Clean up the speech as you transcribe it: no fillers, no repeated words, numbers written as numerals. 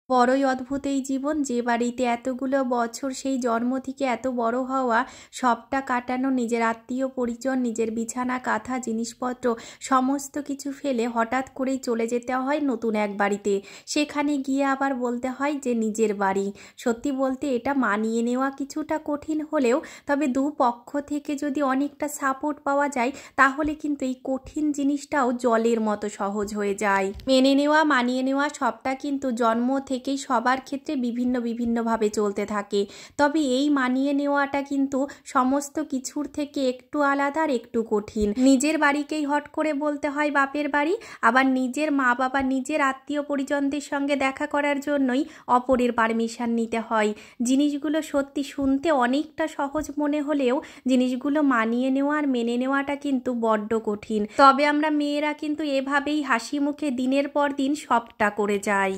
বড়ই অদ্ভুত এই জীবন, যে বাড়িতে এতগুলো বছর সেই জন্ম থেকে এত বড় হওয়া, সবটা কাটানো, নিজের আত্মীয় পরিজন, নিজের বিছানা কাঁথা জিনিসপত্র সমস্ত কিছু ফেলে হঠাৎ করেই চলে যেতে হয় নতুন এক বাড়িতে। সেখানে গিয়ে আবার বলতে হয় যে নিজের বাড়ি। সত্যি বলতে এটা মানিয়ে নেওয়া কিছুটা কঠিন হলেও তবে দুপক্ষ থেকে যদি অনেকটা সাপোর্ট পাওয়া যায় তাহলে কিন্তু এই কঠিন জিনিসটাও জলের মতো সহজ হয়ে যায়। মেনে নেওয়া, মানিয়ে নেওয়া সবটা কিন্তু জন্ম থেকেই সবার ক্ষেত্রে বিভিন্নভাবে চলতে থাকে। তবে এই মানিয়ে নেওয়াটা কিন্তু সমস্ত কিছুর থেকে একটু আলাদা আর একটু কঠিন। নিজের বাড়িকেই হট করে বলতে হয় বাপের বাড়ি, আবার নিজের মা বাবা, নিজের আত্মীয় পরিজনদের সঙ্গে দেখা করার জন্যই অপরের পারমিশন নিতে হয়। জিনিসগুলো সত্যি শুনতে অনেকটা সহজ মনে হলেও জিনিসগুলো মানিয়ে নেওয়া আর মেনে নেওয়াটা কিন্তু বড্ড কঠিন। তবে আমরা মেয়েরা কিন্তু এভাবেই হাসি মুখে দিনের পর দিন সবটা করে যাই।